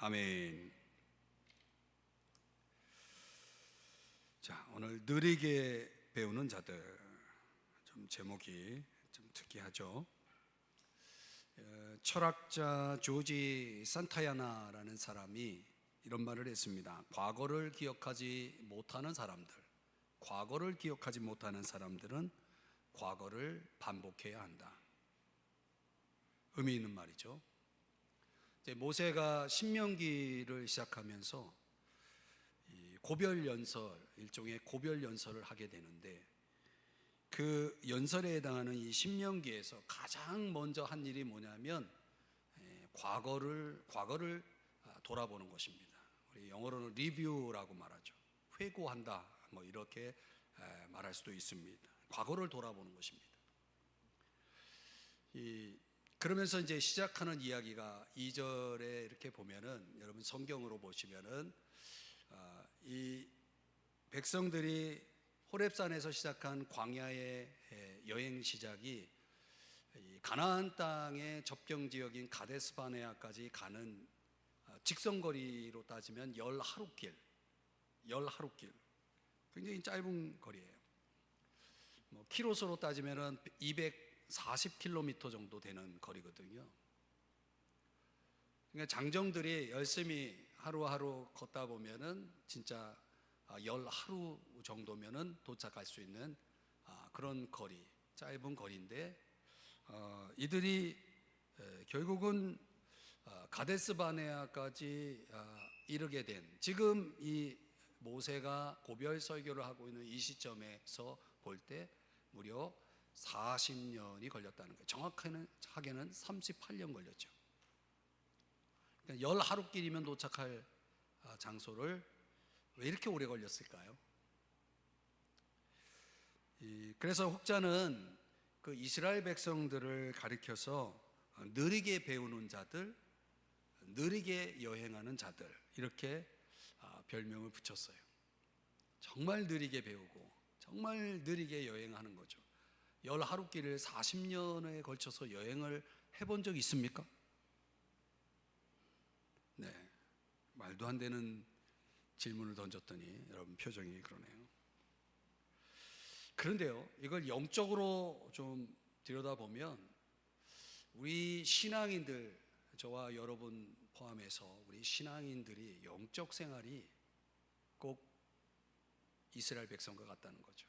아멘. 자, 오늘 느리게 배우는 자들, 좀 제목이 좀 특이하죠. 철학자 조지 산타야나라는 사람이 이런 말을 했습니다. 과거를 기억하지 못하는 사람들은 과거를 반복해야 한다. 의미 있는 말이죠. 이제 모세가 신명기를 시작하면서 이 고별 연설, 일종의 고별 연설을 하게 되는데, 그 연설에 해당하는 이 신명기에서 가장 먼저 한 일이 뭐냐면 과거를 돌아보는 것입니다. 우리 영어로는 리뷰라고 말하죠. 회고한다, 뭐 이렇게 말할 수도 있습니다. 과거를 돌아보는 것입니다. 그러면서 이제 시작하는 이야기가 2절에 이렇게 보면은, 여러분 성경으로 보시면은 이 백성들이 호렙산에서 시작한 광야의 여행 시작이 가나안 땅의 접경 지역인 가데스바네아까지 가는 직선거리로 따지면 10하루길, 굉장히 짧은 거리예요. 뭐 키로수로 따지면은 240km 정도 되는 거리거든요. 그러니까 장정들이 열심히 하루하루 걷다 보면은 진짜 10하루 정도면은 도착할 수 있는 그런 거리, 짧은 거리인데, 이들이 결국은 가데스 바네아까지 이르게 된, 지금 이 모세가 고별 설교를 하고 있는 이 시점에서 볼 때 무려 40년이 걸렸다는 거예요. 정확하게는 38년 걸렸죠. 그러니까 10하루길이면 도착할 장소를 왜 이렇게 오래 걸렸을까요? 그래서 혹자는 그 이스라엘 백성들을 가리켜서 느리게 배우는 자들, 느리게 여행하는 자들, 이렇게 별명을 붙였어요. 정말 느리게 배우고 정말 느리게 여행하는 거죠. 10하루길을 40년에 걸쳐서 여행을 해본 적 있습니까? 네, 말도 안 되는 질문을 던졌더니 여러분 표정이 그러네요. 그런데요, 이걸 영적으로 좀 들여다보면 우리 신앙인들, 저와 여러분 포함해서 우리 신앙인들이 영적 생활이 꼭 이스라엘 백성과 같다는 거죠.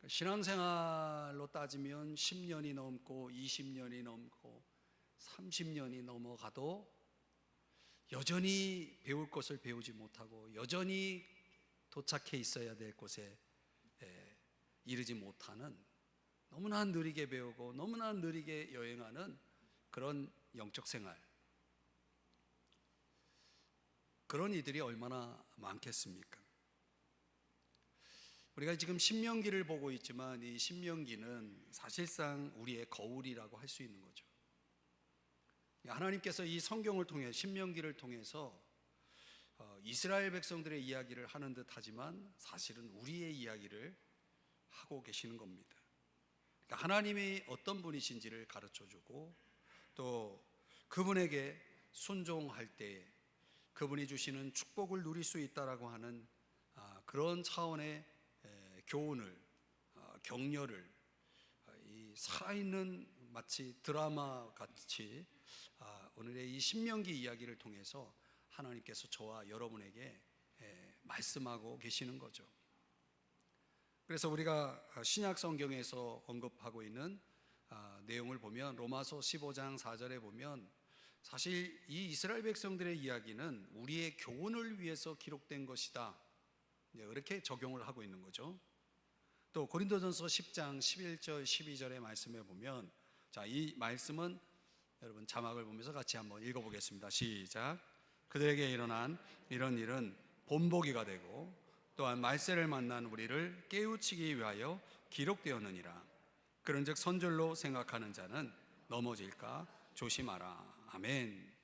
신앙생활로 따지면 10년이 넘고 20년이 넘고 30년이 넘어가도 여전히 배울 것을 배우지 못하고 여전히 도착해 있어야 될 곳에 이르지 못하는, 너무나 느리게 배우고 너무나 느리게 여행하는 그런 영적 생활, 그런 이들이 얼마나 많겠습니까? 우리가 지금 신명기를 보고 있지만 이 신명기는 사실상 우리의 거울이라고 할 수 있는 거죠. 하나님께서 이 성경을 통해, 신명기를 통해서 이스라엘 백성들의 이야기를 하는 듯 하지만 사실은 우리의 이야기를 하고 계시는 겁니다. 그러니까 하나님이 어떤 분이신지를 가르쳐주고, 또 그분에게 순종할 때 그분이 주시는 축복을 누릴 수 있다라고 하는 그런 차원의 교훈을, 격려를, 이 살아있는 마치 드라마 같이 오늘의 이 신명기 이야기를 통해서 하나님께서 저와 여러분에게 말씀하고 계시는 거죠. 그래서 우리가 신약 성경에서 언급하고 있는 내용을 보면, 로마서 15장 4절에 보면 사실 이 이스라엘 백성들의 이야기는 우리의 교훈을 위해서 기록된 것이다, 이렇게 적용을 하고 있는 거죠. 또 고린도전서 10장 11절 12절의 말씀에 보면, 자, 이 말씀은 여러분 자막을 보면서 같이 한번 읽어보겠습니다. 시작. 그들에게 일어난 이런 일은 본보기가 되고 또한 말세를 만난 우리를 깨우치기 위하여 기록되었느니라. 그런즉 선줄로 생각하는 자는 넘어질까 조심하라. 아멘.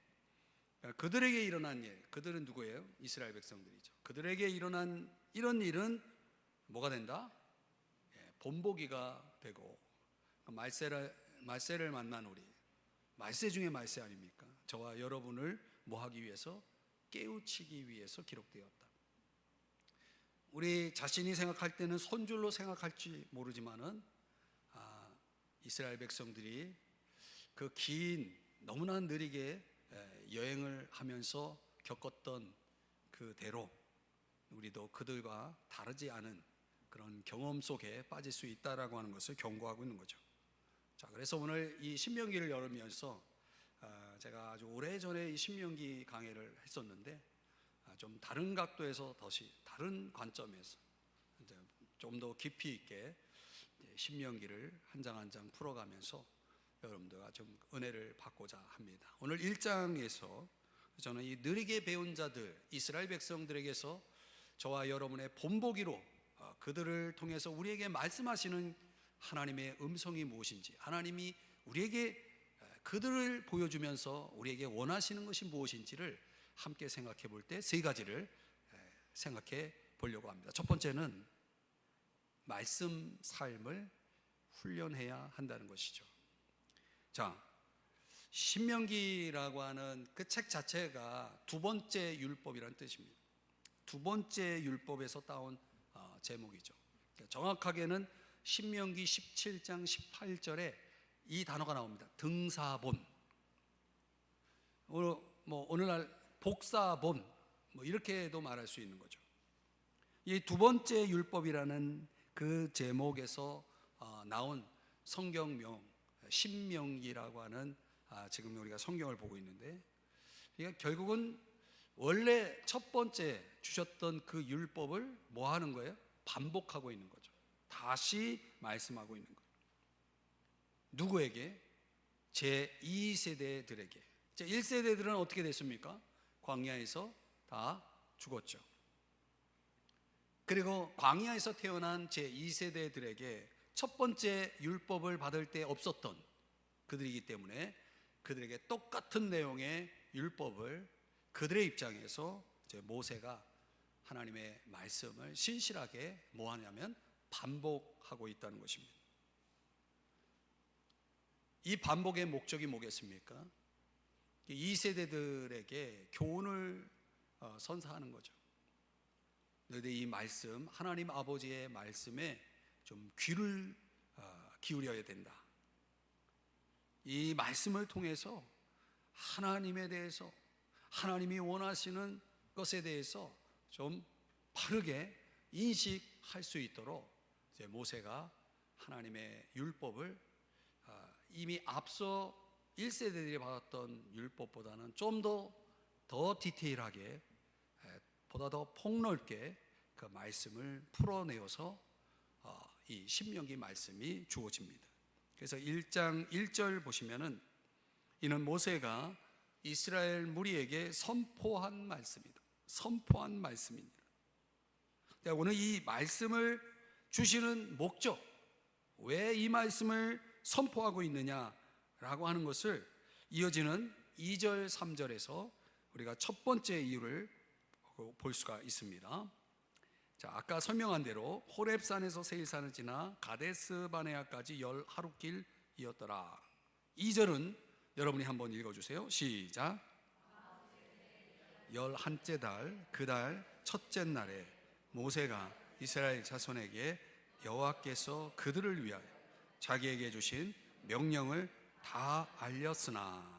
그들에게 일어난 일, 그들은 누구예요? 이스라엘 백성들이죠. 그들에게 일어난 이런 일은 뭐가 된다? 본보기가 되고, 말세를 만난 우리, 말세 중에 말세 아닙니까? 저와 여러분을 뭐 하기 위해서? 깨우치기 위해서 기록되었다. 우리 자신이 생각할 때는 손줄로 생각할지 모르지만은 이스라엘 백성들이 그 긴 너무나 느리게 여행을 하면서 겪었던 그대로 우리도 그들과 다르지 않은 그런 경험 속에 빠질 수 있다라고 하는 것을 경고하고 있는 거죠. 자, 그래서 오늘 이 신명기를 열으면서 제가 아주 오래전에 이 신명기 강의를 했었는데 좀 다른 각도에서 다른 관점에서 좀 더 깊이 있게 신명기를 한 장 한 장 풀어가면서 여러분들과 좀 은혜를 받고자 합니다. 오늘 1장에서 저는 이 느리게 배운 자들 이스라엘 백성들에게서 저와 여러분의 본보기로 그들을 통해서 우리에게 말씀하시는 하나님의 음성이 무엇인지, 하나님이 우리에게 그들을 보여주면서 우리에게 원하시는 것이 무엇인지를 함께 생각해 볼 때 세 가지를 생각해 보려고 합니다. 첫 번째는 말씀 삶을 훈련해야 한다는 것이죠. 자, 신명기라고 하는 그 책 자체가 두 번째 율법이라는 뜻입니다. 두 번째 율법에서 따온 제목이죠. 정확하게는 신명기 17장 18절에 이 단어가 나옵니다. 등사본, 오늘날 복사본, 이렇게도 말할 수 있는 거죠. 이 두 번째 율법이라는 그 제목에서 나온 성경명 신명기라고 하는 지금 우리가 성경을 보고 있는데, 그러니까 결국은 원래 첫 번째 주셨던 그 율법을 뭐 하는 거예요? 반복하고 있는 거죠. 다시 말씀하고 있는 거예요. 누구에게? 제2세대들에게. 제1세대들은 어떻게 됐습니까? 광야에서 다 죽었죠. 그리고 광야에서 태어난 제2세대들에게 첫 번째 율법을 받을 때 없었던 그들이기 때문에 그들에게 똑같은 내용의 율법을 그들의 입장에서 모세가 하나님의 말씀을 신실하게 뭐 하냐면 반복하고 있다는 것입니다. 이 반복의 목적이 뭐겠습니까? 이 세대들에게 교훈을 선사하는 거죠. 너희들 이 말씀, 하나님 아버지의 말씀에 좀 귀를 기울여야 된다. 이 말씀을 통해서 하나님에 대해서, 하나님이 원하시는 것에 대해서 좀 바르게 인식할 수 있도록 이제 모세가 하나님의 율법을 이미 앞서 1세대들이 받았던 율법보다는 좀 더 디테일하게, 보다 더 폭넓게 그 말씀을 풀어내어서 이 신명기 말씀이 주어집니다. 그래서 1장 1절 보시면은 이는 모세가 이스라엘 무리에게 선포한 말씀이다. 선포한 말씀입니다. 오늘 이 말씀을 주시는 목적, 왜 이 말씀을 선포하고 있느냐라고 하는 것을 이어지는 2절 3절에서 우리가 첫 번째 이유를 볼 수가 있습니다. 자, 아까 설명한 대로 호렙산에서 세일산을 지나 가데스 바네아까지 10하룻길이었더라. 2절은 여러분이 한번 읽어주세요. 시작. 11째 달 그 달 첫째 날에 모세가 이스라엘 자손에게 여호와께서 그들을 위하여 자기에게 주신 명령을 다 알렸으나.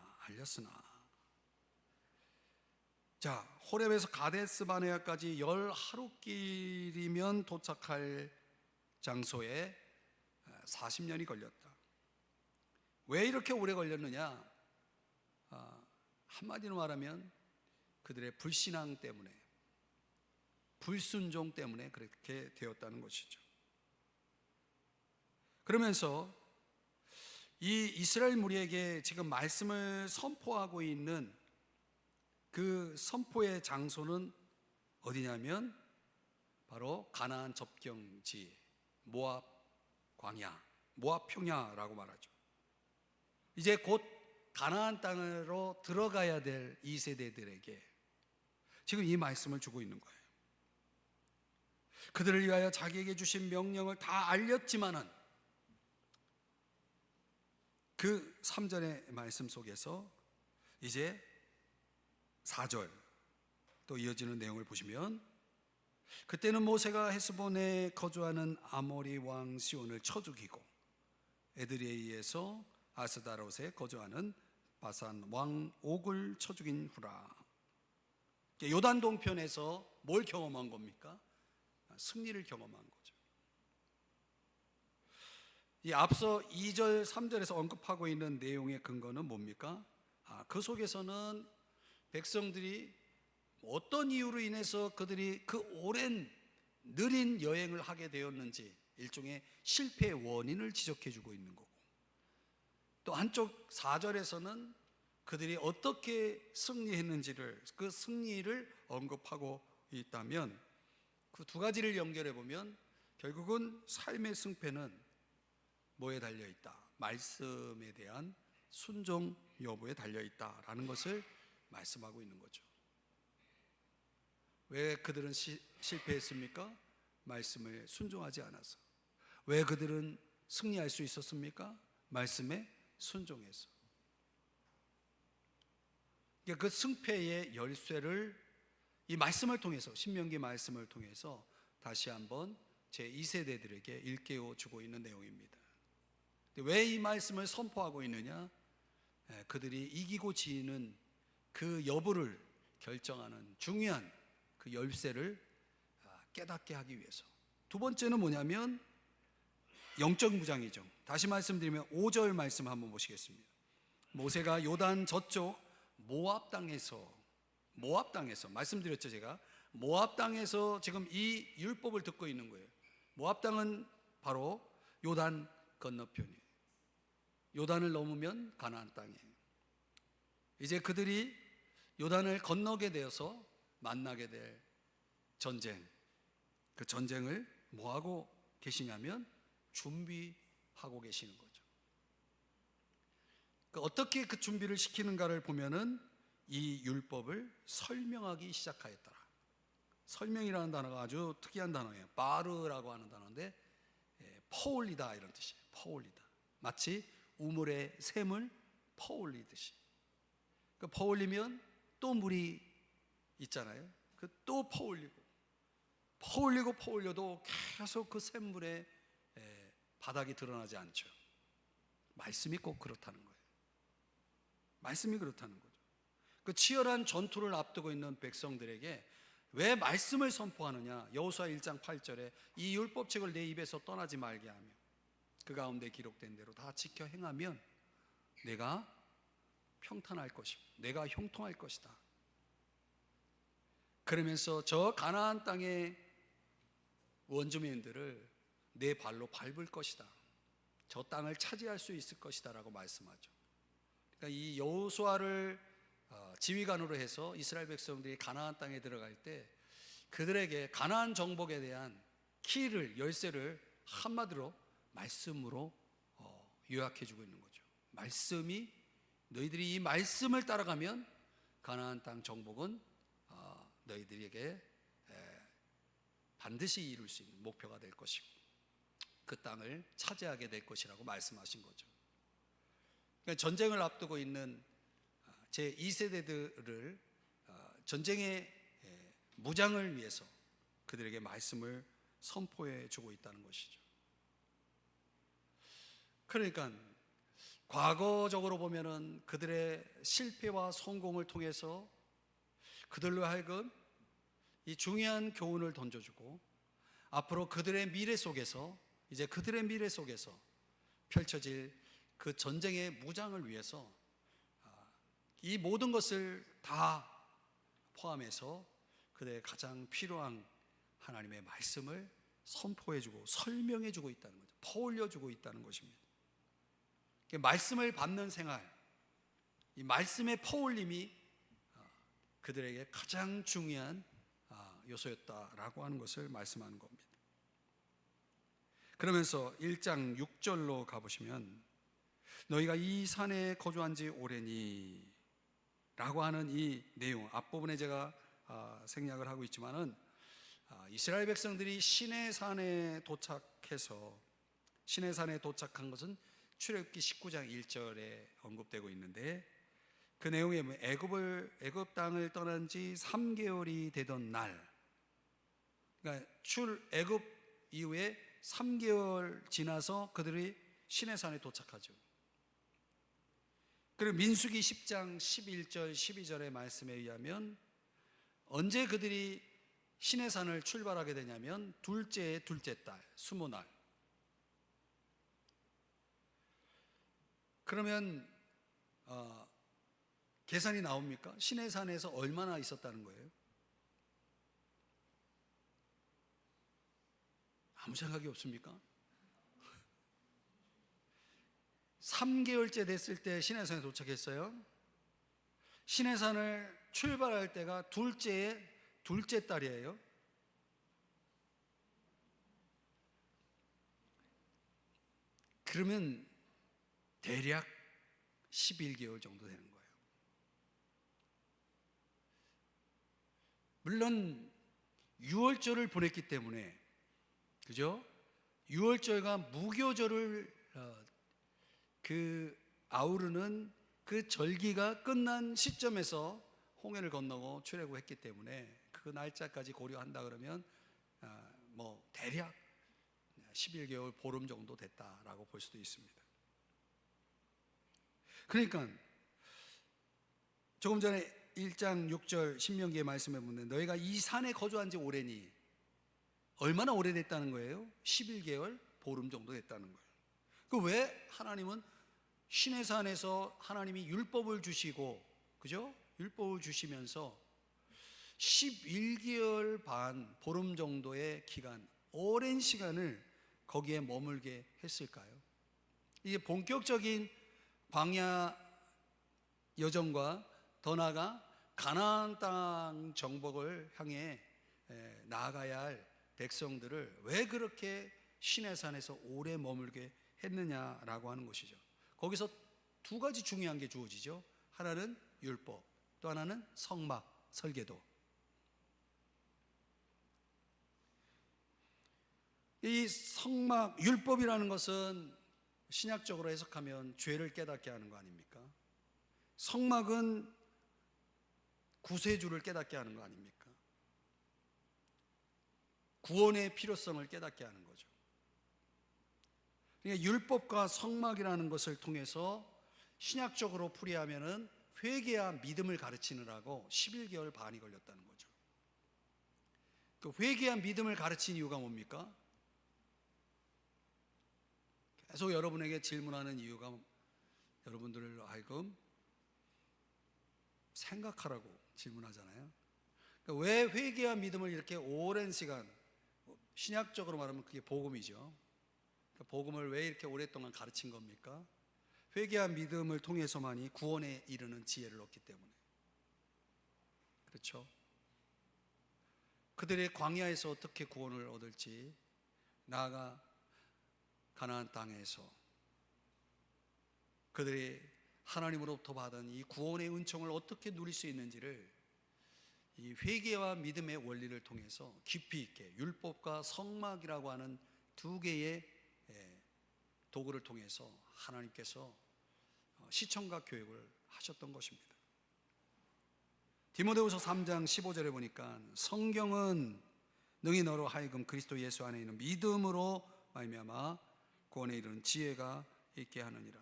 자, 호렙에서 가데스 바네아까지 10하룻길이면 도착할 장소에 40년이 걸렸다. 왜 이렇게 오래 걸렸느냐? 한마디로 말하면 그들의 불신앙 때문에, 불순종 때문에 그렇게 되었다는 것이죠. 그러면서 이 이스라엘 무리에게 지금 말씀을 선포하고 있는 그 선포의 장소는 어디냐면 바로 가나안 접경지 모압 광야, 모압 평야라고 말하죠. 이제 곧 가나안 땅으로 들어가야 될 이 세대들에게 지금 이 말씀을 주고 있는 거예요. 그들을 위하여 자기에게 주신 명령을 다 알렸지만은 그 3절의 말씀 속에서 이제 4절 또 이어지는 내용을 보시면, 그때는 모세가 헤스본에 거주하는 아모리 왕 시온을 쳐 죽이고 에드레이에서 아스다롯에 거주하는 바산 왕 옥을 쳐 죽인 후라. 요단 동편에서 뭘 경험한 겁니까? 승리를 경험한 거죠. 이 앞서 2절 3절에서 언급하고 있는 내용의 근거는 뭡니까? 그 속에서는 백성들이 어떤 이유로 인해서 그들이 그 오랜 느린 여행을 하게 되었는지 일종의 실패의 원인을 지적해 주고 있는 거고, 또 한쪽 4절에서는 그들이 어떻게 승리했는지를, 그 승리를 언급하고 있다면, 그 두 가지를 연결해 보면 결국은 삶의 승패는 뭐에 달려 있다? 말씀에 대한 순종 여부에 달려 있다라는 것을 말씀하고 있는 거죠. 왜 그들은 실패했습니까? 말씀을 순종하지 않아서. 왜 그들은 승리할 수 있었습니까? 말씀에 순종해서. 그 승패의 열쇠를 이 말씀을 통해서, 신명기 말씀을 통해서 다시 한번 제2세대들에게 일깨워 주고 있는 내용입니다. 왜 이 말씀을 선포하고 있느냐? 그들이 이기고 지는 그 여부를 결정하는 중요한 그 열쇠를 깨닫게 하기 위해서. 두 번째는 뭐냐면 영적 무장이죠. 다시 말씀드리면 5절 말씀 한번 보시겠습니다. 모세가 요단 저쪽 모압 땅에서 말씀드렸죠. 제가 모압 땅에서 지금 이 율법을 듣고 있는 거예요. 모압 땅은 바로 요단 건너편이에요. 요단을 넘으면 가나안 땅이에요. 이제 그들이 요단을 건너게 되어서 만나게 될 전쟁, 그 전쟁을 뭐하고 계시냐면 준비하고 계시는 거죠. 어떻게 그 준비를 시키는가를 보면은 이 율법을 설명하기 시작하였더라. 설명이라는 단어가 아주 특이한 단어예요. 바르라고 하는 단어인데 퍼올리다 이런 뜻이에요. 퍼올리다. 마치 우물에 샘을 퍼올리듯이. 퍼올리면 또 물이 있잖아요. 또 퍼올려도 계속 그 샘물에 바닥이 드러나지 않죠. 말씀이 꼭 그렇다는 거예요. 말씀이 그렇다는 거죠. 그 치열한 전투를 앞두고 있는 백성들에게 왜 말씀을 선포하느냐? 여호수아 1장 8절에 이 율법책을 내 입에서 떠나지 말게 하며 그 가운데 기록된 대로 다 지켜 행하면 내가 평탄할 것이고 내가 형통할 것이다. 그러면서 저 가나안 땅의 원주민들을 내 발로 밟을 것이다. 저 땅을 차지할 수 있을 것이다 라고 말씀하죠. 그러니까 이 여호수아를 지휘관으로 해서 이스라엘 백성들이 가나안 땅에 들어갈 때 그들에게 가나안 정복에 대한 키를, 열쇠를 한마디로 말씀으로 요약해 주고 있는 거죠. 말씀이, 너희들이 이 말씀을 따라가면 가나안 땅 정복은 너희들에게 반드시 이룰 수 있는 목표가 될 것이고 그 땅을 차지하게 될 것이라고 말씀하신 거죠. 그러니까 전쟁을 앞두고 있는 제2세대들을 전쟁의 무장을 위해서 그들에게 말씀을 선포해 주고 있다는 것이죠. 그러니까 과거적으로 보면은 그들의 실패와 성공을 통해서 그들로 하여금 이 중요한 교훈을 던져주고 앞으로 그들의 미래 속에서 펼쳐질 그 전쟁의 무장을 위해서 이 모든 것을 다 포함해서 그들의 가장 필요한 하나님의 말씀을 선포해주고 설명해주고 있다는 거죠. 퍼올려주고 있다는 것입니다. 말씀을 받는 생활, 이 말씀의 퍼올림이 그들에게 가장 중요한 요소였다라고 하는 것을 말씀하는 겁니다. 그러면서 1장 6절로 가보시면 너희가 이 산에 거주한 지 오래니 라고 하는 이 내용, 앞부분에 제가 생략을 하고 있지만은 이스라엘 백성들이 시내산에 도착한 것은 출애굽기 19장 1절에 언급되고 있는데 그 내용에 애굽 땅을 떠난 지 3개월이 되던 날, 그러니까 애굽 이후에 3개월 지나서 그들이 시내산에 도착하죠. 그리고 민수기 10장 11절 12절의 말씀에 의하면 언제 그들이 시내산을 출발하게 되냐면 둘째의 둘째 달 수모날. 그러면 계산이 나옵니까? 시내산에서 얼마나 있었다는 거예요? 아무 생각이 없습니까? 3개월째 됐을 때 시내산에 도착했어요. 시내산을 출발할 때가 둘째 달이에요. 그러면 대략 11개월 정도 되는 거예요. 물론 6월절을 보냈기 때문에, 그죠? 6월절과 무교절을 아우르는 그 절기가 끝난 시점에서 홍해를 건너고 출애굽했기 때문에 그 날짜까지 고려한다 그러면 대략 11개월 보름 정도 됐다라고 볼 수도 있습니다. 그러니까 조금 전에 1장 6절 신명기의 말씀에 보면 너희가 이 산에 거주한 지 오래니 얼마나 오래됐다는 거예요? 11개월 보름 정도 됐다는 거예요. 그 왜 하나님은 시내산에서 하나님이 율법을 주시고, 그죠? 율법을 주시면서 11개월 반 보름 정도의 기간, 오랜 시간을 거기에 머물게 했을까요? 이게 본격적인 광야 여정과 더 나아가 가나안 땅 정복을 향해 나아가야 할 백성들을 왜 그렇게 시내산에서 오래 머물게 했느냐라고 하는 것이죠. 거기서 두 가지 중요한 게 주어지죠. 하나는 율법, 또 하나는 성막, 설계도. 이 성막, 율법이라는 것은 신약적으로 해석하면 죄를 깨닫게 하는 거 아닙니까? 성막은 구세주를 깨닫게 하는 거 아닙니까? 구원의 필요성을 깨닫게 하는 거죠. 그러니까 율법과 성막이라는 것을 통해서 신약적으로 풀이하면은 회개와 믿음을 가르치느라고 11개월 반이 걸렸다는 거죠. 그 회개와 믿음을 가르친 이유가 뭡니까? 계속 여러분에게 질문하는 이유가 여러분들을 하여금 생각하라고 질문하잖아요. 그러니까 왜 회개와 믿음을 이렇게 오랜 시간, 신약적으로 말하면 그게 복음이죠. 그러니까 복음을 왜 이렇게 오랫동안 가르친 겁니까? 회개와 믿음을 통해서만이 구원에 이르는 지혜를 얻기 때문에. 그렇죠? 그들의 광야에서 어떻게 구원을 얻을지, 나아가 가나안 땅에서 그들이 하나님으로부터 받은 이 구원의 은총을 어떻게 누릴 수 있는지를 이 회개와 믿음의 원리를 통해서 깊이 있게 율법과 성막이라고 하는 두 개의 도구를 통해서 하나님께서 시청각 교육을 하셨던 것입니다. 디모데후서 3장 15절에 보니까 성경은 능히 너로 하여금 그리스도 예수 안에 있는 믿음으로 말미암아 구원에 이르는 지혜가 있게 하느니라.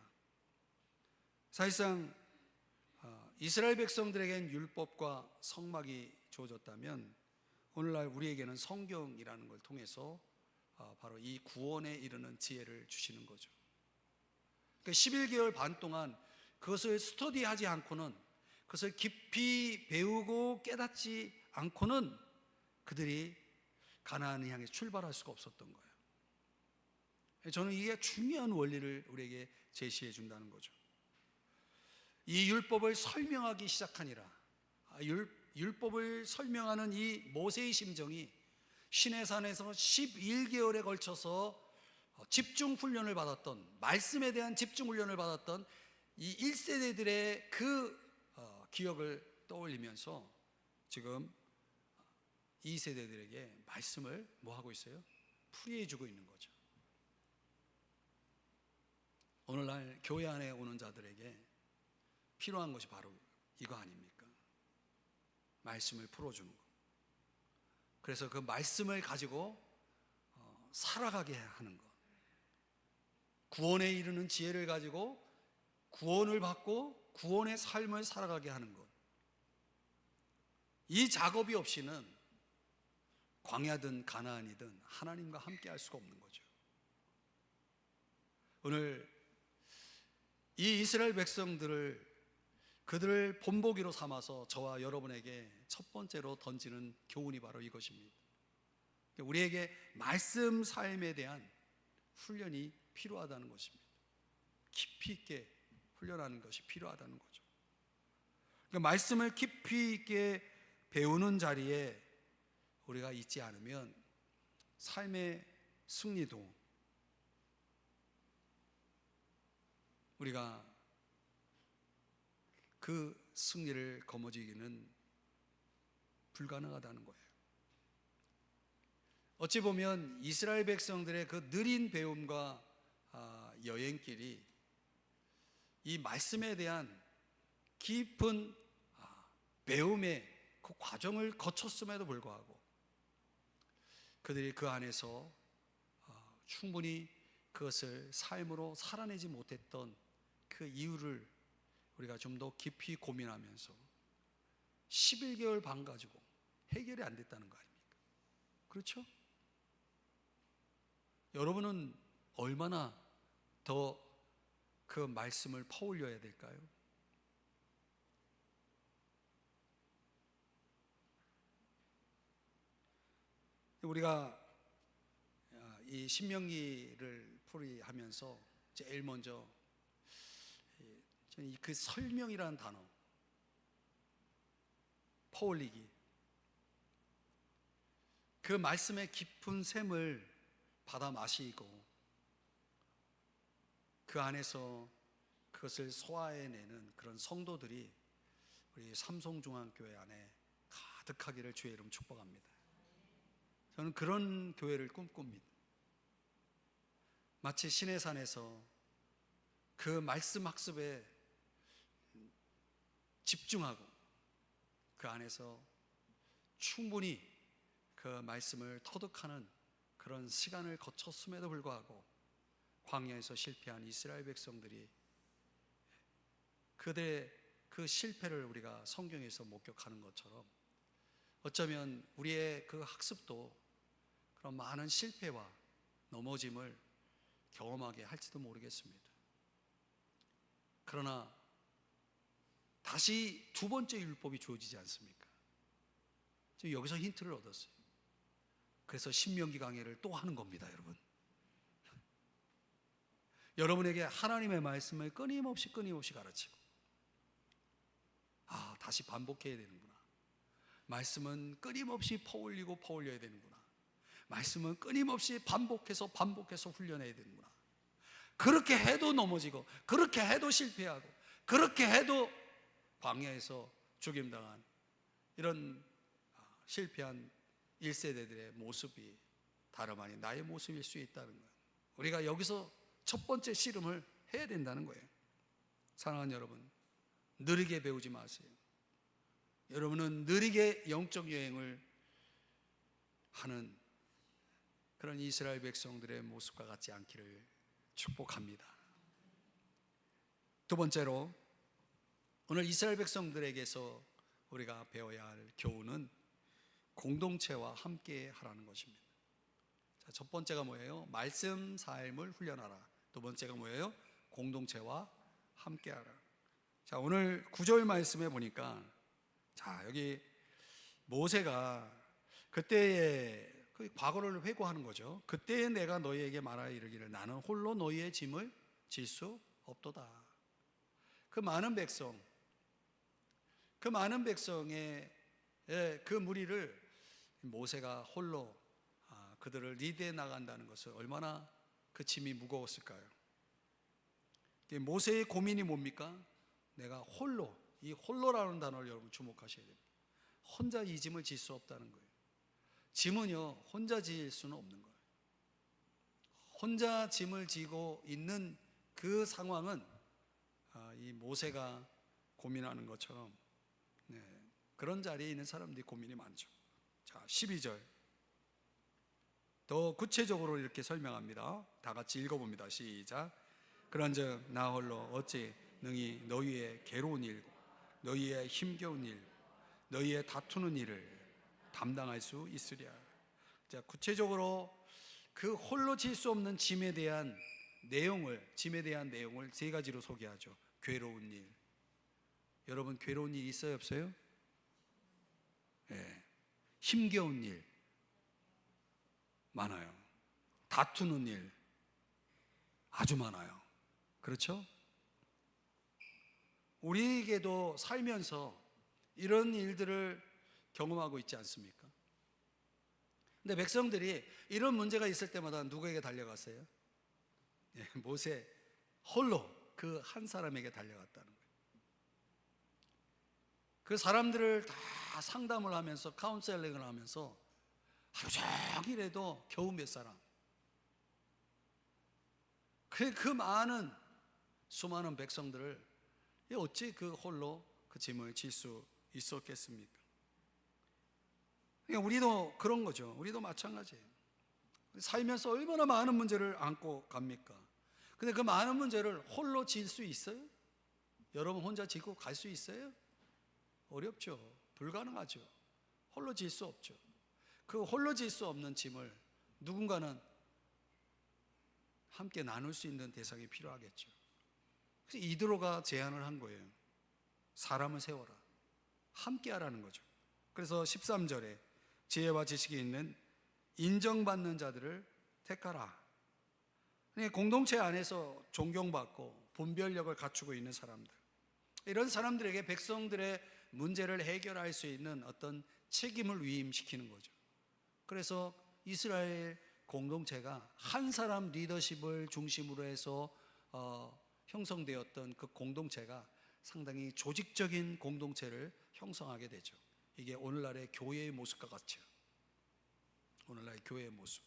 사실상 이스라엘 백성들에겐 율법과 성막이 주어졌다면 오늘날 우리에게는 성경이라는 걸 통해서 바로 이 구원에 이르는 지혜를 주시는 거죠. 그러니까 11개월 반 동안 그것을 스터디하지 않고는, 그것을 깊이 배우고 깨닫지 않고는 그들이 가나안을 향해 출발할 수가 없었던 거예요. 저는 이게 중요한 원리를 우리에게 제시해 준다는 거죠. 이 율법을 설명하기 시작하니라. 율법을 설명하는 이 모세의 심정이 시내산에서 11개월에 걸쳐서 집중 훈련을 받았던, 말씀에 대한 집중 훈련을 받았던 이 1세대들의 그 기억을 떠올리면서 지금 2세대들에게 말씀을 뭐 하고 있어요? 풀이해 주고 있는 거죠. 오늘날 교회 안에 오는 자들에게 필요한 것이 바로 이거 아닙니까? 말씀을 풀어주는 거. 그래서 그 말씀을 가지고 살아가게 하는 것, 구원에 이르는 지혜를 가지고 구원을 받고 구원의 삶을 살아가게 하는 것, 이 작업이 없이는 광야든 가나안이든 하나님과 함께 할 수가 없는 거죠. 오늘 이 이스라엘 백성들을, 그들을 본보기로 삼아서 저와 여러분에게 첫 번째로 던지는 교훈이 바로 이것입니다. 우리에게 말씀 삶에 대한 훈련이 필요하다는 것입니다. 깊이 있게 훈련하는 것이 필요하다는 거죠. 그러니까 말씀을 깊이 있게 배우는 자리에 우리가 있지 않으면 삶의 승리도 우리가 그 승리를 거머쥐기는 불가능하다는 거예요. 어찌 보면 이스라엘 백성들의 그 느린 배움과 여행길이 이 말씀에 대한 깊은 배움의 그 과정을 거쳤음에도 불구하고 그들이 그 안에서 충분히 그것을 삶으로 살아내지 못했던 그 이유를 우리가 좀 더 깊이 고민하면서 11개월 반 가지고 해결이 안 됐다는 거 아닙니까? 그렇죠? 여러분은 얼마나 더 그 말씀을 퍼올려야 될까요? 우리가 이 신명기를 풀이하면서 제일 먼저 그 설명이라는 단어, 퍼올리기, 그 말씀의 깊은 샘을 받아 마시고 그 안에서 그것을 소화해내는 그런 성도들이 우리 삼성중앙교회 안에 가득하기를 주의 이름 축복합니다. 저는 그런 교회를 꿈꿉니다. 마치 시내산에서 그 말씀 학습에 집중하고 그 안에서 충분히 그 말씀을 터득하는 그런 시간을 거쳤음에도 불구하고 광야에서 실패한 이스라엘 백성들이 그들의 그 실패를 우리가 성경에서 목격하는 것처럼 어쩌면 우리의 그 학습도 그런 많은 실패와 넘어짐을 경험하게 할지도 모르겠습니다. 그러나 다시 두 번째 율법이 주어지지 않습니까? 여기서 힌트를 얻었어요. 그래서 신명기 강해를 또 하는 겁니다, 여러분. 여러분에게 하나님의 말씀을 끊임없이 가르치고, 다시 반복해야 되는구나. 말씀은 끊임없이 퍼올려야 되는구나. 말씀은 끊임없이 반복해서 훈련해야 되는구나. 그렇게 해도 넘어지고, 그렇게 해도 실패하고, 그렇게 해도 광야에서 죽임당한 이런 실패한 1세대들의 모습이 다름 아닌 나의 모습일 수 있다는 거예요. 우리가 여기서 첫 번째 씨름을 해야 된다는 거예요. 사랑하는 여러분, 느리게 배우지 마세요. 여러분은 느리게 영적 여행을 하는 그런 이스라엘 백성들의 모습과 같지 않기를 축복합니다. 두 번째로, 오늘 이스라엘 백성들에게서 우리가 배워야 할 교훈은 공동체와 함께 하라는 것입니다. 자, 첫 번째가 뭐예요? 말씀 삶을 훈련하라. 두 번째가 뭐예요? 공동체와 함께 하라. 자, 오늘 9절 말씀에 보니까, 자, 여기 모세가 그때의 그 과거를 회고하는 거죠. 그때에 내가 너희에게 말하여 이르기를 나는 홀로 너희의 짐을 질 수 없도다. 그 많은 백성의 그 무리를 모세가 홀로 그들을 리드해 나간다는 것은 얼마나 그 짐이 무거웠을까요? 모세의 고민이 뭡니까? 내가 홀로, 이 홀로라는 단어를 여러분 주목하셔야 됩니다. 혼자 이 짐을 질 수 없다는 거예요. 짐은요, 혼자 질 수는 없는 거예요. 혼자 짐을 지고 있는 그 상황은 이 모세가 고민하는 것처럼 그런 자리에 있는 사람들이 고민이 많죠. 자, 12절 더 구체적으로 이렇게 설명합니다. 다 같이 읽어봅니다. 시작. 그런즉 나 홀로 어찌 능히 너희의 괴로운 일, 너희의 힘겨운 일, 너희의 다투는 일을 담당할 수 있으랴. 자, 구체적으로 그 홀로 질 수 없는 짐에 대한 내용을 세 가지로 소개하죠. 괴로운 일. 여러분 괴로운 일 있어요, 없어요? 네. 힘겨운 일 많아요. 다투는 일 아주 많아요. 그렇죠? 우리에게도 살면서 이런 일들을 경험하고 있지 않습니까? 근데 백성들이 이런 문제가 있을 때마다 누구에게 달려갔어요? 예, 모세 홀로 그 한 사람에게 달려갔다는 거예요. 그 사람들을 다 상담을 하면서 카운셀링을 하면서 하루 종일 해도 겨우 몇 사람. 그 많은 수많은 백성들을 어찌 그 홀로 그 짐을 질 수 있었겠습니까? 그러니까 우리도 그런 거죠. 우리도 마찬가지예요. 살면서 얼마나 많은 문제를 안고 갑니까? 근데 그 많은 문제를 홀로 질 수 있어요? 여러분 혼자 지고 갈 수 있어요? 어렵죠. 불가능하죠. 홀로 질 수 없죠. 그 홀로 질 수 없는 짐을 누군가는 함께 나눌 수 있는 대상이 필요하겠죠. 그래서 이드로가 제안을 한 거예요. 사람을 세워라. 함께 하라는 거죠. 그래서 13절에 지혜와 지식이 있는 인정받는 자들을 택하라. 공동체 안에서 존경받고 분별력을 갖추고 있는 사람들, 이런 사람들에게 백성들의 문제를 해결할 수 있는 어떤 책임을 위임시키는 거죠. 그래서 이스라엘 공동체가 한 사람 리더십을 중심으로 해서 형성되었던 그 공동체가 상당히 조직적인 공동체를 형성하게 되죠. 이게 오늘날의 교회의 모습과 같죠. 오늘날의 교회의 모습.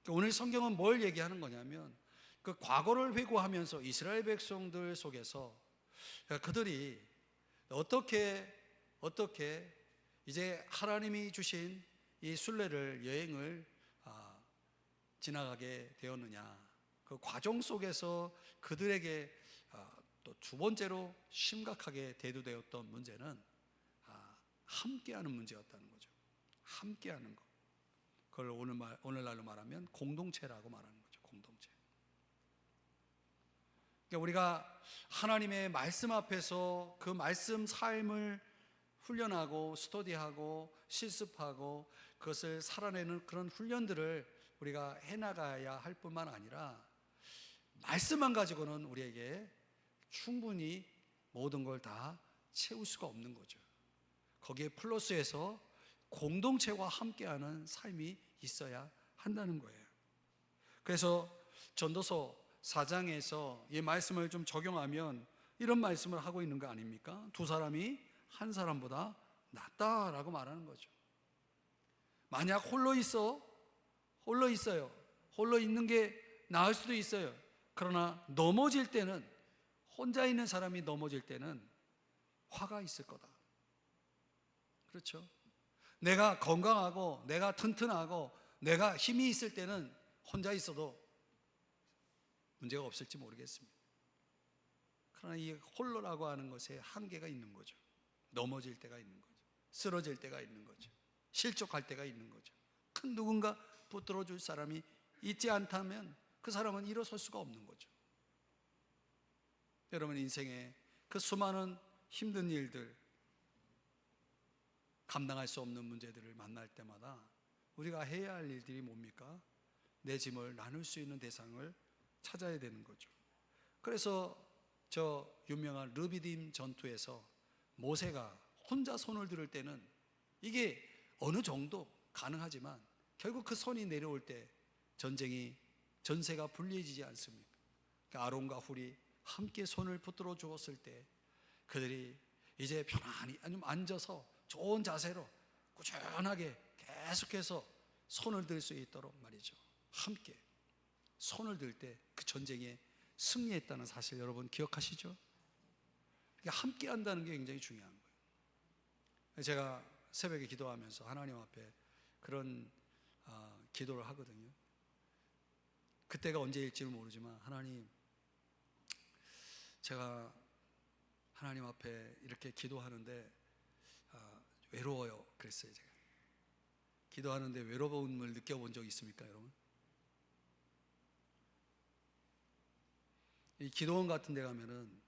오늘 성경은 뭘 얘기하는 거냐면 그 과거를 회고하면서 이스라엘 백성들 속에서 그들이 어떻게 이제 하나님이 주신 이 순례를 여행을 지나가게 되었느냐, 그 과정 속에서 그들에게 또 두 번째로 심각하게 대두되었던 문제는 함께하는 문제였다는 거죠. 함께하는 것. 그걸 오늘날로 말하면 공동체라고 말하는 거죠. 공동체. 그러니까 우리가 하나님의 말씀 앞에서 그 말씀 삶을 훈련하고 스터디하고 실습하고 그것을 살아내는 그런 훈련들을 우리가 해나가야 할 뿐만 아니라 말씀만 가지고는 우리에게 충분히 모든 걸 다 채울 수가 없는 거죠. 거기에 플러스해서 공동체와 함께하는 삶이 있어야 한다는 거예요. 그래서 전도서 4장에서 이 말씀을 좀 적용하면 이런 말씀을 하고 있는 거 아닙니까? 두 사람이 한 사람보다 낫다라고 말하는 거죠. 만약 홀로 있어요. 홀로 있는 게 나을 수도 있어요. 그러나 넘어질 때는, 혼자 있는 사람이 넘어질 때는 화가 있을 거다. 그렇죠? 내가 건강하고 내가 튼튼하고 내가 힘이 있을 때는 혼자 있어도 문제가 없을지 모르겠습니다. 그러나 이 홀로라고 하는 것에 한계가 있는 거죠. 넘어질 때가 있는 거죠. 쓰러질 때가 있는 거죠. 실족할 때가 있는 거죠. 큰 누군가 붙들어 줄 사람이 있지 않다면 그 사람은 일어설 수가 없는 거죠. 여러분 인생에 그 수많은 힘든 일들, 감당할 수 없는 문제들을 만날 때마다 우리가 해야 할 일들이 뭡니까? 내 짐을 나눌 수 있는 대상을 찾아야 되는 거죠. 그래서 저 유명한 르비딤 전투에서 모세가 혼자 손을 들을 때는 이게 어느 정도 가능하지만 결국 그 손이 내려올 때 전세가 불리해지지 않습니까? 그러니까 아론과 훌이 함께 손을 붙들어 주었을 때 그들이 이제 편안히 앉아서 좋은 자세로 꾸준하게 계속해서 손을 들 수 있도록 말이죠. 함께 손을 들 때 그 전쟁에 승리했다는 사실 여러분 기억하시죠? 함께 한다는 게 굉장히 중요한 거예요. 제가 새벽에 기도하면서 하나님 앞에 그런 기도를 하거든요. 그때가 언제일지는 모르지만 하나님, 제가 하나님 앞에 이렇게 기도하는데 외로워요. 그랬어요. 제가 기도하는데 외로움을 느껴본 적 있습니까, 여러분? 이 기도원 같은 데 가면은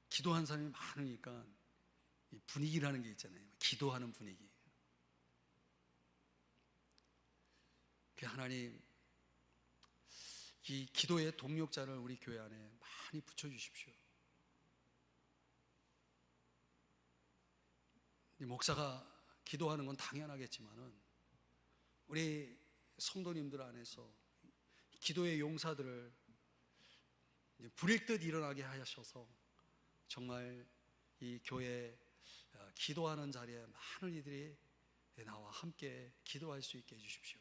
기도한 사람이 많으니까 이 분위기라는 게 있잖아요. 기도하는 분위기. 하나님, 이 기도의 동력자를 우리 교회 안에 많이 붙여주십시오. 이 목사가 기도하는 건 당연하겠지만은 우리 성도님들 안에서 기도의 용사들을 불일 듯 일어나게 하셔서 정말 이 교회 기도하는 자리에 많은 이들이 나와 함께 기도할 수 있게 해주십시오.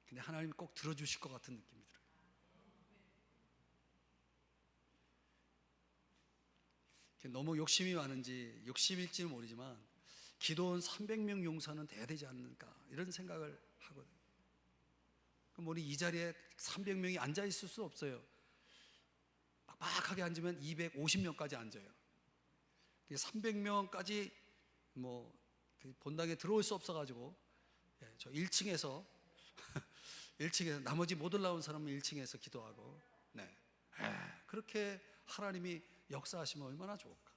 근데 하나님이 꼭 들어주실 것 같은 느낌이 들어요. 너무 욕심이 많은지 욕심일지는 모르지만 기도원 300명 용사는 돼야 되지 않는가 이런 생각을 하거든요. 그럼 우리 이 자리에 300명이 앉아 있을 수 없어요. 빡빡하게 앉으면 250명까지 앉아요. 300명까지 뭐 본당에 들어올 수 없어가지고 저 1층에서 1층에서 나머지 못 올라온 사람은 1층에서 기도하고, 네, 그렇게 하나님이 역사하시면 얼마나 좋을까.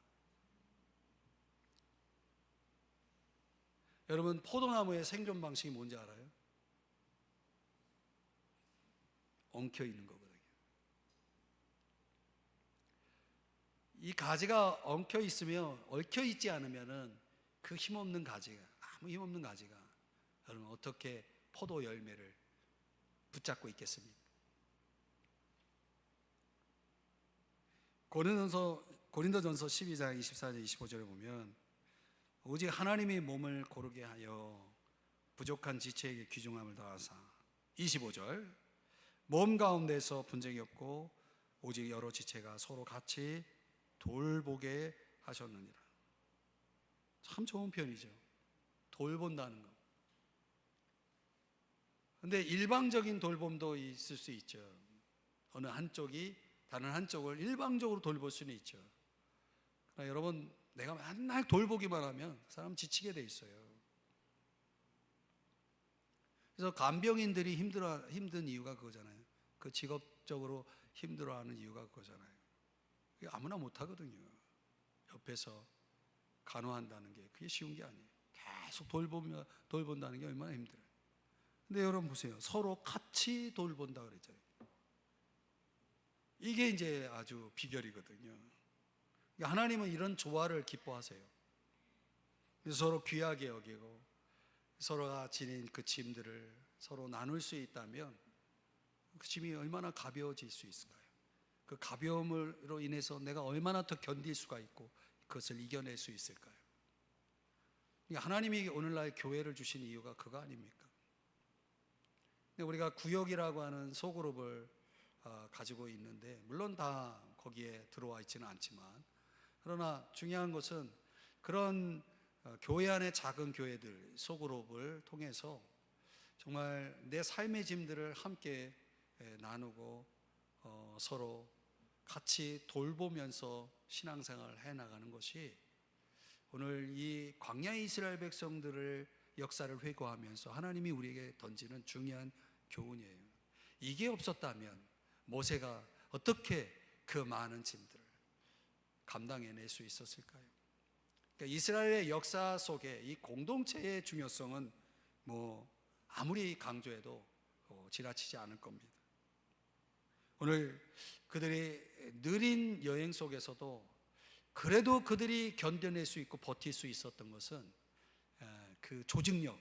여러분, 포도나무의 생존 방식이 뭔지 알아요? 엉켜 있는 거거든요. 이 가지가 엉켜 있으면, 얽혀 있지 않으면은 그 힘없는 가지가, 아무 힘없는 가지가 여러분 어떻게 포도 열매를 붙잡고 있겠습니까? 고린도전서 12장 24절 25절에 보면 오직 하나님이 몸을 고르게 하여 부족한 지체에게 귀중함을 더하사, 25절, 몸 가운데서 분쟁이 없고 오직 여러 지체가 서로 같이 돌보게 하셨느니라. 참 좋은 표현이죠. 돌본다는 거. 근데 일방적인 돌봄도 있을 수 있죠. 어느 한쪽이 다른 한쪽을 일방적으로 돌볼 수는 있죠. 그러나 여러분, 내가 맨날 돌보기만 하면 사람 지치게 돼 있어요. 그래서 간병인들이 힘든 이유가 그거잖아요. 그 직업적으로 힘들어하는 이유가 그거잖아요. 아무나 못하거든요. 옆에서 간호한다는 게 그게 쉬운 게 아니에요. 계속 돌본다는 게 얼마나 힘들어요. 근데 여러분 보세요. 서로 같이 돌본다 그랬잖아요. 이게 이제 아주 비결이거든요. 하나님은 이런 조화를 기뻐하세요. 서로 귀하게 여기고 서로가 지닌 그 짐들을 서로 나눌 수 있다면 그 짐이 얼마나 가벼워질 수 있을까요? 그 가벼움으로 인해서 내가 얼마나 더 견딜 수가 있고 그것을 이겨낼 수 있을까요? 하나님이 오늘날 교회를 주신 이유가 그거 아닙니까? 우리가 구역이라고 하는 소그룹을 가지고 있는데 물론 다 거기에 들어와 있지는 않지만, 그러나 중요한 것은 그런 교회 안의 작은 교회들 소그룹을 통해서 정말 내 삶의 짐들을 함께 나누고 서로 같이 돌보면서 신앙생활을 해나가는 것이 오늘 이 광야의 이스라엘 백성들을 역사를 회고하면서 하나님이 우리에게 던지는 중요한 교훈이에요. 이게 없었다면 모세가 어떻게 그 많은 짐들을 감당해낼 수 있었을까요? 그러니까 이스라엘의 역사 속에 이 공동체의 중요성은 뭐 아무리 강조해도 지나치지 않을 겁니다. 오늘 그들이 느린 여행 속에서도 그래도 그들이 견뎌낼 수 있고 버틸 수 있었던 것은 그 조직력,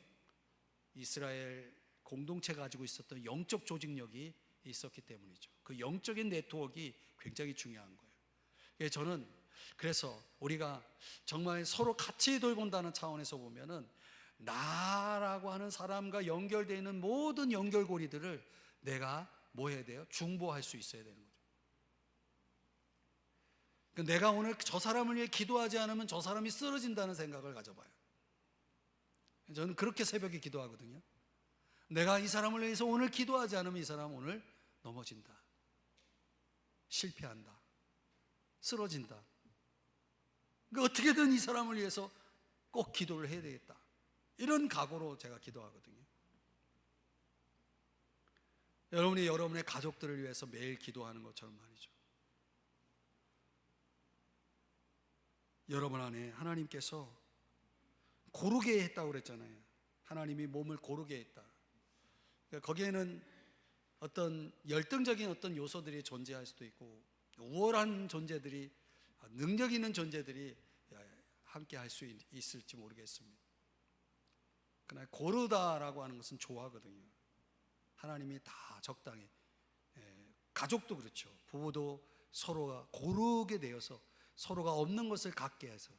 이스라엘 공동체가 가지고 있었던 영적 조직력이 있었기 때문이죠. 그 영적인 네트워크가 굉장히 중요한 거예요. 저는 그래서 우리가 정말 서로 같이 돌본다는 차원에서 보면은 나라고 하는 사람과 연결되어 있는 모든 연결고리들을 내가 뭐 해야 돼요? 중보할 수 있어야 되는 거죠. 내가 오늘 저 사람을 위해 기도하지 않으면 저 사람이 쓰러진다는 생각을 가져봐요. 저는 그렇게 새벽에 기도하거든요. 내가 이 사람을 위해서 오늘 기도하지 않으면 이 사람 오늘 넘어진다, 실패한다, 쓰러진다. 그러니까 어떻게든 이 사람을 위해서 꼭 기도를 해야 되겠다, 이런 각오로 제가 기도하거든요. 여러분이 여러분의 가족들을 위해서 매일 기도하는 것처럼 말이죠. 여러분 안에 하나님께서 고르게 했다고 그랬잖아요. 하나님이 몸을 고르게 했다. 거기에는 어떤 열등적인 어떤 요소들이 존재할 수도 있고, 우월한 존재들이, 능력 있는 존재들이 함께 할 수 있을지 모르겠습니다. 그러나 고르다라고 하는 것은 좋아하거든요. 하나님이 다 적당히, 가족도 그렇죠. 부부도 서로가 고르게 되어서 서로가 없는 것을 갖게 해서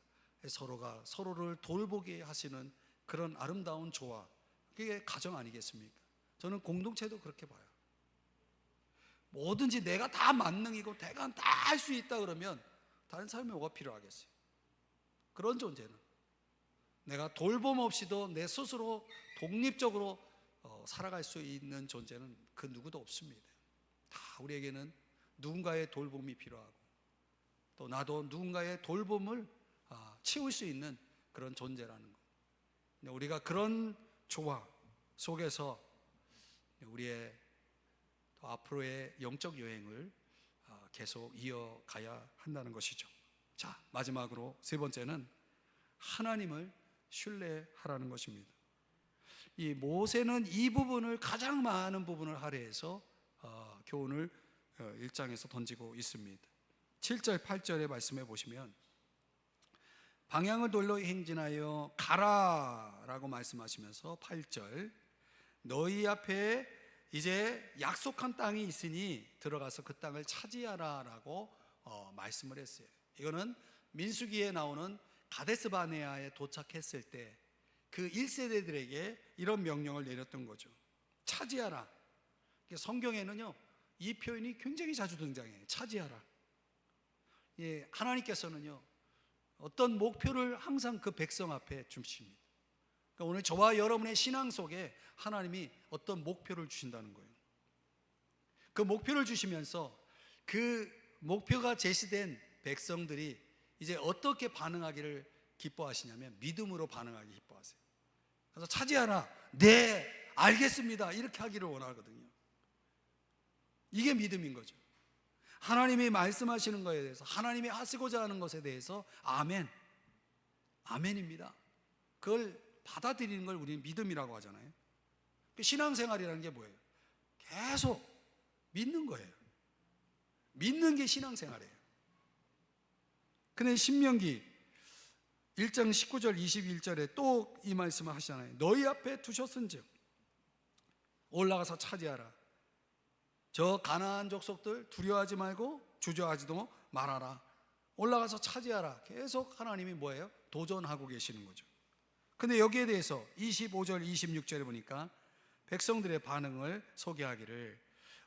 서로가 서로를 돌보게 하시는 그런 아름다운 조화, 그게 가정 아니겠습니까? 저는 공동체도 그렇게 봐요. 뭐든지 내가 다 만능이고 내가 다 할 수 있다 그러면 다른 사람이 뭐가 필요하겠어요? 그런 존재는, 내가 돌봄 없이도 내 스스로 독립적으로 살아갈 수 있는 존재는 그 누구도 없습니다. 다 우리에게는 누군가의 돌봄이 필요하고, 또 나도 누군가의 돌봄을 채울 수 있는 그런 존재라는 것. 우리가 그런 조화 속에서 우리의 앞으로의 영적 여행을 계속 이어가야 한다는 것이죠. 자, 마지막으로 세 번째는 하나님을 신뢰하라는 것입니다. 이 모세는 이 부분을, 가장 많은 부분을 할애해서 교훈을 1장에서 던지고 있습니다. 7절 8절의 말씀에 보시면, 방향을 돌려 행진하여 가라 라고 말씀하시면서 8절, 너희 앞에 이제 약속한 땅이 있으니 들어가서 그 땅을 차지하라 라고 말씀을 했어요. 이거는 민수기에 나오는 가데스바네아에 도착했을 때 그 1세대들에게 이런 명령을 내렸던 거죠. 차지하라. 성경에는요, 이 표현이 굉장히 자주 등장해요. 차지하라. 예, 하나님께서는요, 어떤 목표를 항상 그 백성 앞에 주십니다. 그러니까 오늘 저와 여러분의 신앙 속에 하나님이 어떤 목표를 주신다는 거예요. 그 목표를 주시면서 그 목표가 제시된 백성들이 이제 어떻게 반응하기를 기뻐하시냐면 믿음으로 반응하기 기뻐하세요. 그래서 차지하라, 네 알겠습니다, 이렇게 하기를 원하거든요. 이게 믿음인 거죠. 하나님이 말씀하시는 것에 대해서, 하나님이 하시고자 하는 것에 대해서 아멘, 아멘입니다. 그걸 받아들이는 걸 우리는 믿음이라고 하잖아요. 신앙생활이라는 게 뭐예요? 계속 믿는 거예요. 믿는 게 신앙생활이에요. 근데 신명기 1장 19절 21절에 또 이 말씀을 하시잖아요. 너희 앞에 두셨은즉 올라가서 차지하라. 저 가나안 족속들 두려워하지 말고 주저하지도 말아라. 올라가서 차지하라. 계속 하나님이 뭐예요? 도전하고 계시는 거죠. 근데 여기에 대해서 25절 26절에 보니까 백성들의 반응을 소개하기를,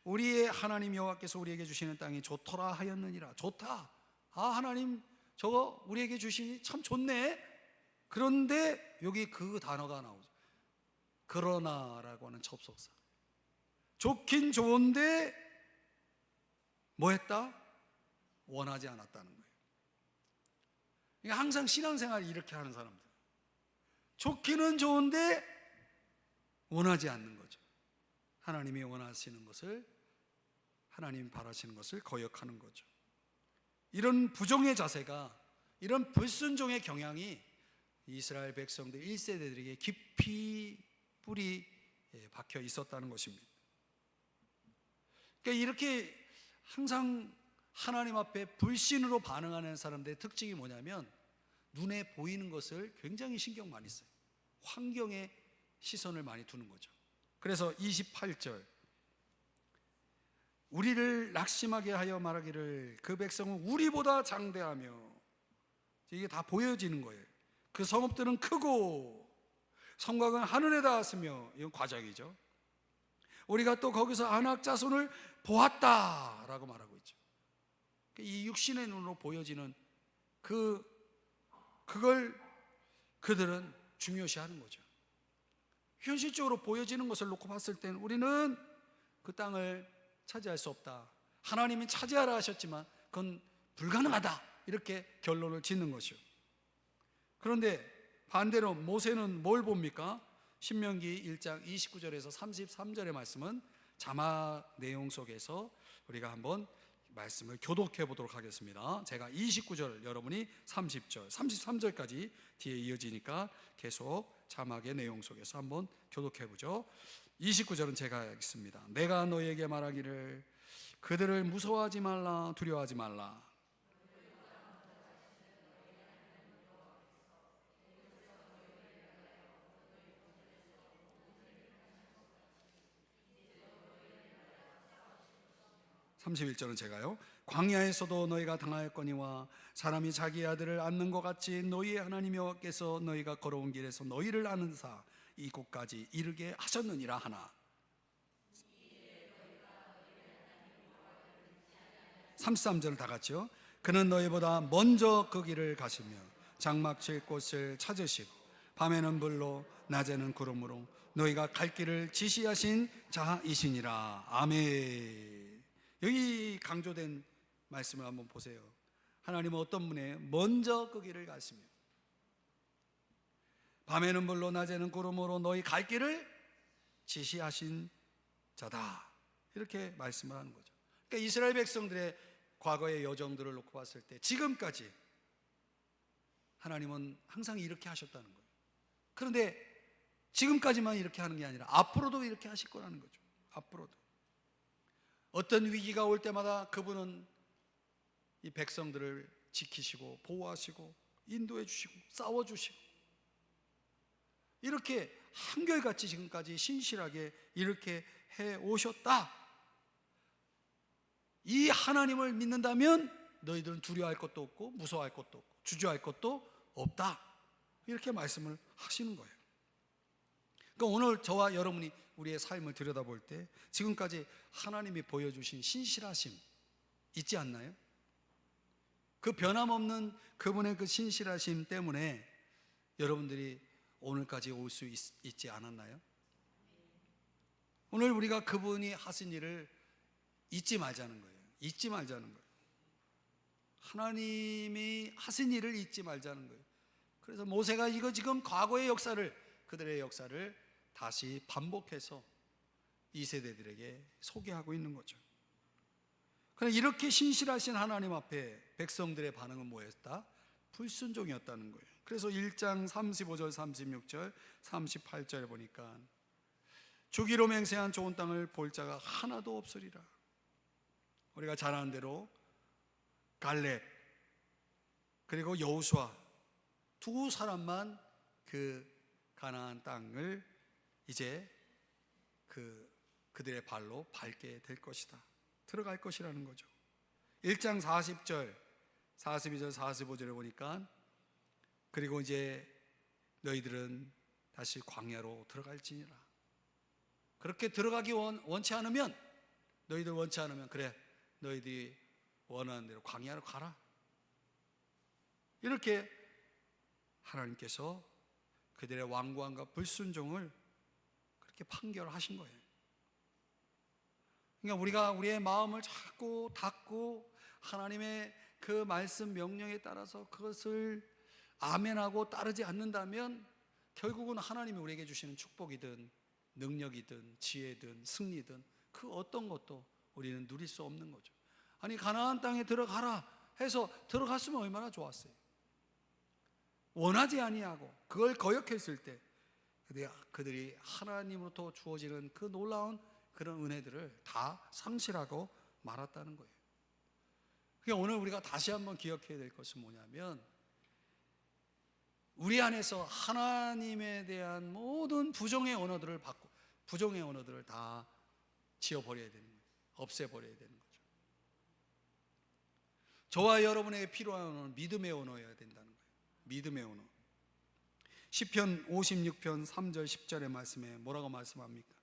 우리의 하나님 여호와께서 우리에게 주시는 땅이 좋더라 하였느니라. 좋다, 하나님 저거 우리에게 주시니 참 좋네. 그런데 여기 그 단어가 나오죠. 그러나라고 하는 접속사. 좋긴 좋은데 뭐 했다? 원하지 않았다는 거예요. 그러니까 항상 신앙생활을 이렇게 하는 사람들, 좋기는 좋은데 원하지 않는 거죠. 하나님이 원하시는 것을, 하나님 바라시는 것을 거역하는 거죠. 이런 부정의 자세가, 이런 불순종의 경향이 이스라엘 백성들 1세대들에게 깊이 뿌리 박혀 있었다는 것입니다. 그러니까 이렇게 항상 하나님 앞에 불신으로 반응하는 사람들의 특징이 뭐냐면, 눈에 보이는 것을 굉장히 신경 많이 써요. 환경에 시선을 많이 두는 거죠. 그래서 28절, 우리를 낙심하게 하여 말하기를 그 백성은 우리보다 장대하며, 이게 다 보여지는 거예요. 그 성읍들은 크고 성곽은 하늘에 닿았으며, 이건 과장이죠. 우리가 또 거기서 안악 자손을 보았다라고 말하고 있죠. 이 육신의 눈으로 보여지는 그걸 그들은 중요시하는 거죠. 현실적으로 보여지는 것을 놓고 봤을 때는 우리는 그 땅을 차지할 수 없다, 하나님이 차지하라 하셨지만 그건 불가능하다, 이렇게 결론을 짓는 것이요. 그런데 반대로 모세는 뭘 봅니까? 신명기 1장 29절에서 33절의 말씀은 자막 내용 속에서 우리가 한번 말씀을 교독해 보도록 하겠습니다. 제가 29절, 여러분이 30절, 33절까지 뒤에 이어지니까 계속 자막의 내용 속에서 한번 교독해 보죠. 29절은 제가 읽습니다. 내가 너에게 말하기를 그들을 무서워하지 말라, 두려워하지 말라. (31절은) 제가요. 광야에서도 너희가 당하였거니와 사람이 자기 아들을 안는 것 같이 너희의 하나님 여호와께서 너희가 걸어온 길에서 너희를 안은사 이곳까지 이르게 하셨느니라 하나. 33절을 다 같이요. 그는 너희보다 먼저 그 길을 가시며 장막 칠 곳을 찾으시고 밤에는 불로 낮에는 구름으로 너희가 갈 길을 지시하신 자이시니라. 아멘. 여기 강조된 말씀을 한번 보세요. 하나님은 어떤 분이에요? 먼저 그 길을 가시며 밤에는 불로 낮에는 구름으로 너희 갈 길을 지시하신 자다, 이렇게 말씀을 하는 거죠. 그러니까 이스라엘 백성들의 과거의 여정들을 놓고 봤을 때 지금까지 하나님은 항상 이렇게 하셨다는 거예요. 그런데 지금까지만 이렇게 하는 게 아니라 앞으로도 이렇게 하실 거라는 거죠. 앞으로도 어떤 위기가 올 때마다 그분은 이 백성들을 지키시고 보호하시고 인도해 주시고 싸워 주시고 이렇게 한결같이 지금까지 신실하게 이렇게 해 오셨다. 이 하나님을 믿는다면 너희들은 두려워할 것도 없고 무서워할 것도 없고 주저할 것도 없다, 이렇게 말씀을 하시는 거예요. 그러니까 오늘 저와 여러분이 우리의 삶을 들여다볼 때 지금까지 하나님이 보여주신 신실하심 있지 않나요? 그 변함없는 그분의 그 신실하심 때문에 여러분들이 오늘까지 올 수 있지 않았나요? 오늘 우리가 그분이 하신 일을 잊지 말자는 거예요. 잊지 말자는 거예요. 하나님이 하신 일을 잊지 말자는 거예요. 그래서 모세가 이거 지금 과거의 역사를, 그들의 역사를 다시 반복해서 이 세대들에게 소개하고 있는 거죠. 그런데 이렇게 신실하신 하나님 앞에 백성들의 반응은 뭐였다? 불순종이었다는 거예요. 그래서 1장 35절, 36절, 38절에 보니까 주기로 맹세한 좋은 땅을 볼 자가 하나도 없으리라. 우리가 잘 아는 대로 갈렙 그리고 여호수아 두 사람만 그 가나안 땅을 이제 그들의 발로 밟게 될 것이다, 들어갈 것이라는 거죠. 1장 40절, 42절, 45절에 보니까 그리고 이제 너희들은 다시 광야로 들어갈지니라. 그렇게 들어가기 원치 않으면, 너희들 원치 않으면 그래, 너희들이 원하는 대로 광야로 가라, 이렇게 하나님께서 그들의 완고함과 불순종을 그렇게 판결하신 거예요. 그러니까 우리가 우리의 마음을 자꾸 닫고 하나님의 그 말씀 명령에 따라서 그것을 아멘하고 따르지 않는다면 결국은 하나님이 우리에게 주시는 축복이든 능력이든 지혜든 승리든 그 어떤 것도 우리는 누릴 수 없는 거죠. 아니 가나안 땅에 들어가라 해서 들어갔으면 얼마나 좋았어요. 원하지 아니하고 그걸 거역했을 때 그들이 하나님으로부터 주어지는 그 놀라운 그런 은혜들을 다 상실하고 말았다는 거예요. 그러니까 오늘 우리가 다시 한번 기억해야 될 것은 뭐냐면 우리 안에서 하나님에 대한 모든 부정의 언어들을 받고 부정의 언어들을 다 지워버려야 되는 거예요. 없애버려야 되는 거죠. 저와 여러분에게 필요한 언어는 믿음의 언어여야 된다는 거예요. 믿음의 언어. 시편 56편 3절 10절의 말씀에 뭐라고 말씀합니까?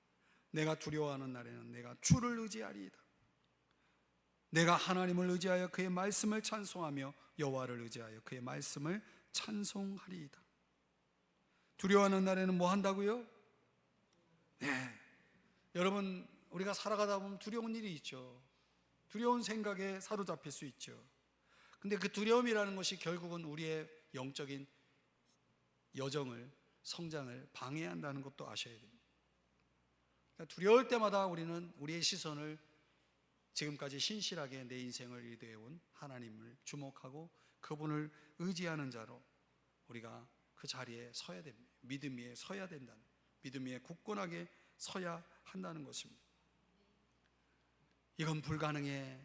내가 두려워하는 날에는 내가 주를 의지하리이다. 내가 하나님을 의지하여 그의 말씀을 찬송하며 여호와를 의지하여 그의 말씀을 찬송하리이다. 두려워하는 날에는 뭐 한다고요? 네, 여러분, 우리가 살아가다 보면 두려운 일이 있죠. 두려운 생각에 사로잡힐 수 있죠. 근데 그 두려움이라는 것이 결국은 우리의 영적인 여정을, 성장을 방해한다는 것도 아셔야 됩니다. 그러니까 두려울 때마다 우리는 우리의 시선을 지금까지 신실하게 내 인생을 이루어온 하나님을 주목하고 그분을 의지하는 자로 우리가 그 자리에 서야 됩니다. 믿음 위에 서야 된다는, 믿음 위에 굳건하게 서야 한다는 것입니다. 이건 불가능해,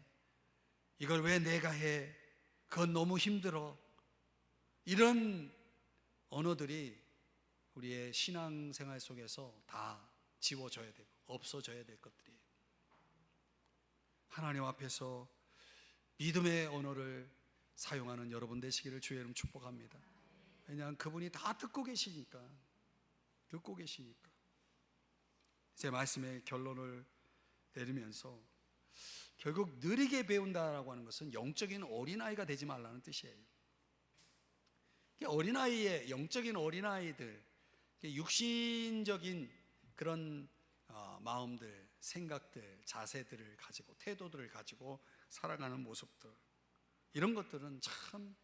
이걸 왜 내가 해, 그건 너무 힘들어, 이런 언어들이 우리의 신앙생활 속에서 다 지워져야 되고 없어져야 될 것들이에요. 하나님 앞에서 믿음의 언어를 사용하는 여러분 되시기를 주의 이름 축복합니다. 왜냐하면 그분이 다 듣고 계시니까. 제 말씀의 결론을 내리면서 결국 느리게 배운다라고 하는 것은 영적인 어린아이가 되지 말라는 뜻이에요. 어린아이의, 영적인 어린아이들, 육신적인 그런 마음들, 생각들, 자세들을 가지고, 태도들을 가지고 살아가는 모습들, 이런 것들은 참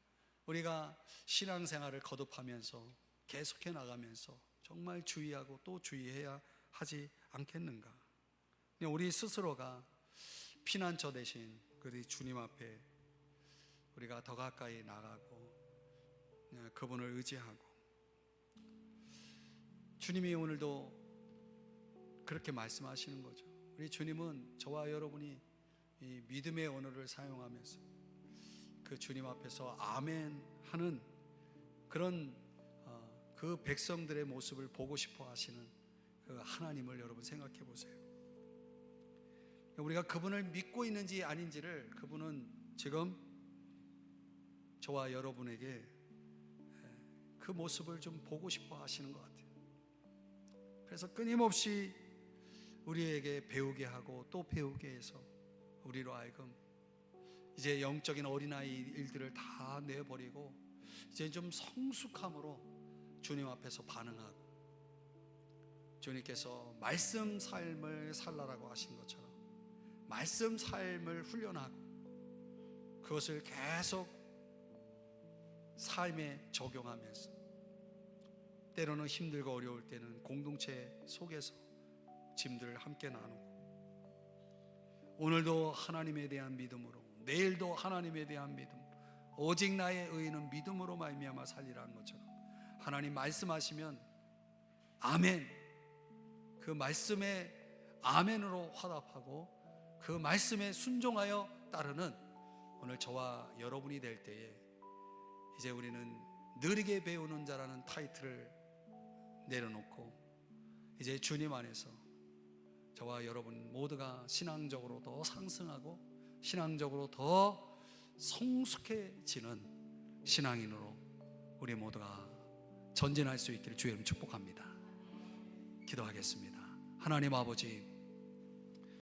우리가 신앙생활을 거듭하면서 계속해 나가면서 정말 주의하고 또 주의해야 하지 않겠는가. 우리 스스로가 피난처 대신 우리 주님 앞에 우리가 더 가까이 나가고 그분을 의지하고, 주님이 오늘도 그렇게 말씀하시는 거죠. 우리 주님은 저와 여러분이 이 믿음의 언어를 사용하면서 그 주님 앞에서 아멘 하는 그런 그 백성들의 모습을 보고 싶어 하시는 그 하나님을 여러분 생각해 보세요. 우리가 그분을 믿고 있는지 아닌지를 그분은 지금 저와 여러분에게 그 모습을 좀 보고 싶어 하시는 것 같아요. 그래서 끊임없이 우리에게 배우게 하고 또 배우게 해서 우리로 하여금 이제 영적인 어린아이 일들을 다 내버리고 이제 좀 성숙함으로 주님 앞에서 반응하고, 주님께서 말씀 삶을 살라라고 하신 것처럼 말씀 삶을 훈련하고 그것을 계속 삶에 적용하면서, 때로는 힘들고 어려울 때는 공동체 속에서 짐들을 함께 나누고, 오늘도 하나님에 대한 믿음으로, 내일도 하나님에 대한 믿음, 오직 나의 의인은 믿음으로 말미암아 살리라는 것처럼 하나님 말씀하시면 아멘, 그 말씀에 아멘으로 화답하고 그 말씀에 순종하여 따르는 오늘 저와 여러분이 될 때에 이제 우리는 느리게 배우는 자라는 타이틀을 내려놓고 이제 주님 안에서 저와 여러분 모두가 신앙적으로 더 상승하고 신앙적으로 더 성숙해지는 신앙인으로 우리 모두가 전진할 수 있기를 주의 이름 축복합니다. 기도하겠습니다. 하나님 아버지,